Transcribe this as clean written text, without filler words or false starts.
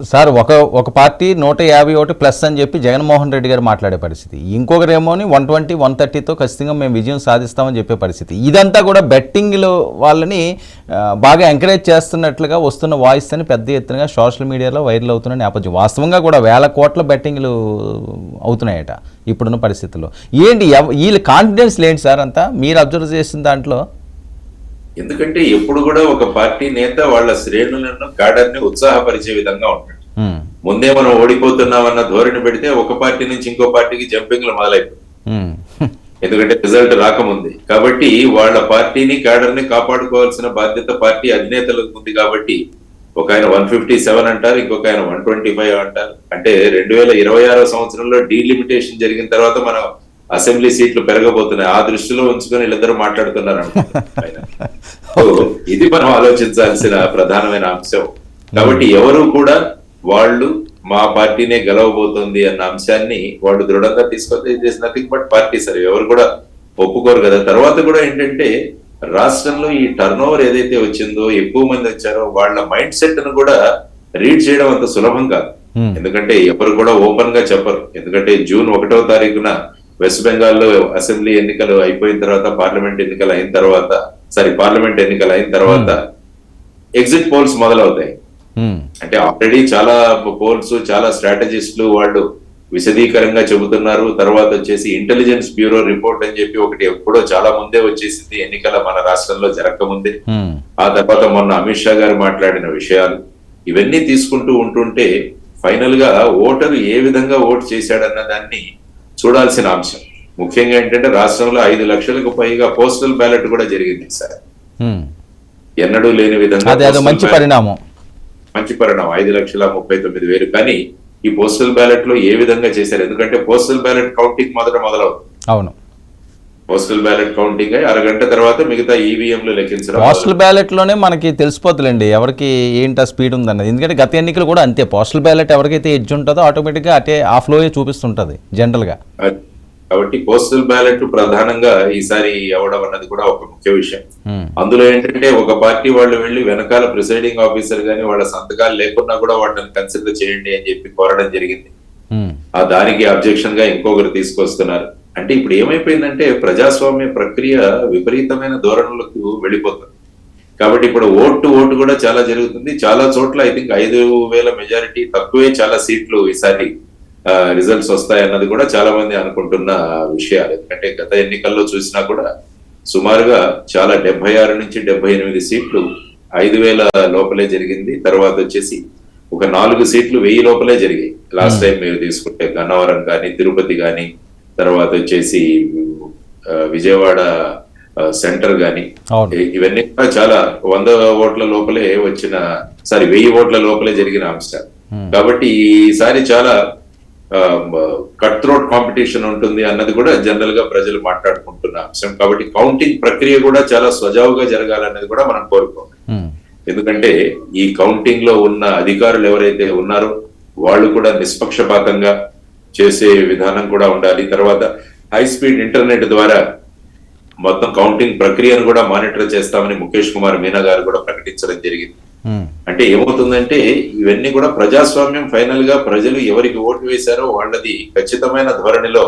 Sir ఒక party 151 plus అని చెప్పి జగన్మోహన్ రెడ్డి గారు మాట్లాడే పరిస్థితి, ఇంకొకరేమోని 120 130తో ఖచ్చితంగా మేము విజయం సాధిస్తామని చెప్పే పరిస్థితి. ఇదంతా కూడా బెట్టింగ్లో వాళ్ళని బాగా ఎంకరేజ్ చేస్తున్నట్లుగా వస్తున్న వాయిస్ అని పెద్ద ఎత్తునగా సోషల్ మీడియాలో వైరల్ అవుతున్న నేపథ్యం. వాస్తవంగా కూడా 1000 కోట్ల బెట్టింగ్లు అవుతున్నాయట ఇప్పుడున్న పరిస్థితుల్లో. ఏంటి వీళ్ళ కాన్ఫిడెన్స్ లేండి సార్ అంతా మీరు అబ్జర్వ్ చేసిన దాంట్లో? ఎందుకంటే ఎప్పుడు కూడా ఒక పార్టీ నేత వాళ్ళ శ్రేణులను కాడర్ని ఉత్సాహపరిచే విధంగా ఉంటాడు. ముందే మనం ఓడిపోతున్నామన్న ధోరణి పెడితే ఒక పార్టీ నుంచి ఇంకో పార్టీకి జంపింగ్లు మొదలైపోయి, ఎందుకంటే రిజల్ట్ రాకముంది. కాబట్టి వాళ్ళ పార్టీని కాడర్ని కాపాడుకోవాల్సిన బాధ్యత పార్టీ అధినేతలకు ఉంది. కాబట్టి ఒక ఆయన 157 అంటారు, ఇంకొక ఆయన 125 అంటారు. అంటే 2026 సంవత్సరంలో డీలిమిటేషన్ జరిగిన తర్వాత మనం అసెంబ్లీ సీట్లు పెరగబోతున్నాయి. ఆ దృష్టిలో ఉంచుకొని వీళ్ళిద్దరూ మాట్లాడుతున్నారు. ఇది మనం ఆలోచించాల్సిన ప్రధానమైన అంశం. కాబట్టి ఎవరు కూడా వాళ్ళు మా పార్టీనే గెలవబోతోంది అన్న అంశాన్ని వాళ్ళు దృఢంగా తీసుకొస్తే it is nothing but party. సరే, ఎవరు కూడా ఒప్పుకోరు కదా. తర్వాత కూడా ఏంటంటే రాష్ట్రంలో ఈ టర్న్ ఓవర్ ఏదైతే వచ్చిందో, ఎక్కువ మంది వచ్చారో వాళ్ళ మైండ్ సెట్ ను కూడా రీడ్ చేయడం అంత సులభం కాదు. ఎందుకంటే ఎవరు కూడా ఓపెన్ గా చెప్పరు. ఎందుకంటే జూన్ 1వ తారీఖున వెస్ట్ బెంగాల్లో అసెంబ్లీ ఎన్నికలు అయిపోయిన తర్వాత, పార్లమెంట్ ఎన్నికలు అయిన తర్వాత ఎగ్జిట్ పోల్స్ మొదలవుతాయి. అంటే ఆల్రెడీ చాలా పోల్స్, చాలా స్ట్రాటజిస్టులు వాళ్ళు విశదీకరంగా చెబుతున్నారు. తర్వాత వచ్చేసి ఇంటెలిజెన్స్ బ్యూరో రిపోర్ట్ అని చెప్పి ఒకటి ఎప్పుడో చాలా ముందే వచ్చేసింది, ఎన్నికల మన రాష్ట్రంలో జరగకముందే. ఆ తర్వాత మొన్న అమిత్ షా గారు మాట్లాడిన విషయాలు, ఇవన్నీ తీసుకుంటూ ఉంటుంటే ఫైనల్ గా ఓటరు ఏ విధంగా ఓటు చేశాడన్న దాన్ని చూడాల్సిన అంశం. ముఖ్యంగా ఏంటంటే రాష్ట్రంలో 5 లక్షలకు పైగా పోస్టల్ బ్యాలెట్ కూడా జరిగింది సార్. ఎన్నడూ లేని విధంగా మంచి పరిణామం 5,39,000. కానీ ఈ పోస్టల్ బ్యాలెట్ లో ఏ విధంగా చేశారు? ఎందుకంటే పోస్టల్ బ్యాలెట్ కౌంటింగ్ మొదలవుతుంది. అవును, పోస్టల్ బ్యాలెట్ కౌంటింగ్ అయి అరగంట తర్వాత మిగతా ఈవీఎంలు లెక్కించడం. పోస్టల్ బ్యాలెట్ లోనే మనకి తెలిసిపోతుందండి ఎవరికి ఏంటా స్పీడ్ ఉందన్నది. ఎందుకంటే గత ఎన్నికలు కూడా అంతే, పోస్టల్ బ్యాలెట్ ఎవరికైతే ఎడ్జ్ ఉంటుందో ఆటోమేటిక్ గా అటే ఆ ఫ్లో చూపిస్తుంటది జనరల్ గా. కాబట్టి పోస్టల్ బ్యాలెట్ ప్రధానంగా ఈసారి అవ్వడం అన్నది కూడా ఒక ముఖ్య విషయం. అందులో ఏంటంటే ఒక పార్టీ వాళ్ళు వెళ్లి వెనకాల ప్రిసైడింగ్ ఆఫీసర్ గాని వాళ్ళ సంతకాలు లేకున్నా కూడా వాళ్ళని కన్సిడర్ చేయండి అని చెప్పి కోరడం జరిగింది. ఆ దానికి అబ్జెక్షన్ గా ఇంకొకరు తీసుకొస్తున్నారు. అంటే ఇప్పుడు ఏమైపోయిందంటే ప్రజాస్వామ్య ప్రక్రియ విపరీతమైన ధోరణులకు వెళ్ళిపోతుంది. కాబట్టి ఇప్పుడు ఓటు కూడా చాలా జరుగుతుంది. చాలా చోట్ల ఐ థింక్ 5,000 మెజారిటీ తక్కువే చాలా సీట్లు ఈసారి రిజల్ట్స్ వస్తాయన్నది కూడా చాలా మంది అనుకుంటున్న విషయాలు. ఎందుకంటే గత ఎన్నికల్లో చూసినా కూడా సుమారుగా చాలా 76 నుంచి 78 సీట్లు 5,000 లోపలే జరిగింది. తర్వాత వచ్చేసి ఒక 4 సీట్లు 1000 లోపలే జరిగాయి. లాస్ట్ టైం మీరు తీసుకుంటే గన్నవరం కానీ, తిరుపతి కానీ, తర్వాత వచ్చేసి విజయవాడ సెంటర్ గాని, ఇవన్నీ కూడా చాలా 100 ఓట్ల లోపలే 1000 ఓట్ల లోపలే జరిగిన అంశాలు. కాబట్టి ఈసారి చాలా కట్ త్రోట్ కాంపిటీషన్ ఉంటుంది అన్నది కూడా జనరల్ గా ప్రజలు మాట్లాడుకుంటున్న అంశం. కాబట్టి కౌంటింగ్ ప్రక్రియ కూడా చాలా సజావుగా జరగాలన్నది కూడా మనం కోరుకోవాలి. ఎందుకంటే ఈ కౌంటింగ్ లో ఉన్న అధికారులు ఎవరైతే ఉన్నారో వాళ్ళు కూడా నిష్పక్షపాతంగా చేసే విధానం కూడా ఉండాలి. తర్వాత హై స్పీడ్ ఇంటర్నెట్ ద్వారా మొత్తం కౌంటింగ్ ప్రక్రియను కూడా మానిటర్ చేస్తామని ముఖేష్ కుమార్ మీనా గారు కూడా ప్రకటించడం జరిగింది. అంటే ఏమవుతుందంటే ఇవన్నీ కూడా ప్రజాస్వామ్యం ఫైనల్ గా ప్రజలు ఎవరికి ఓటు వేశారో వాళ్ళది ఖచ్చితమైన ధోరణిలో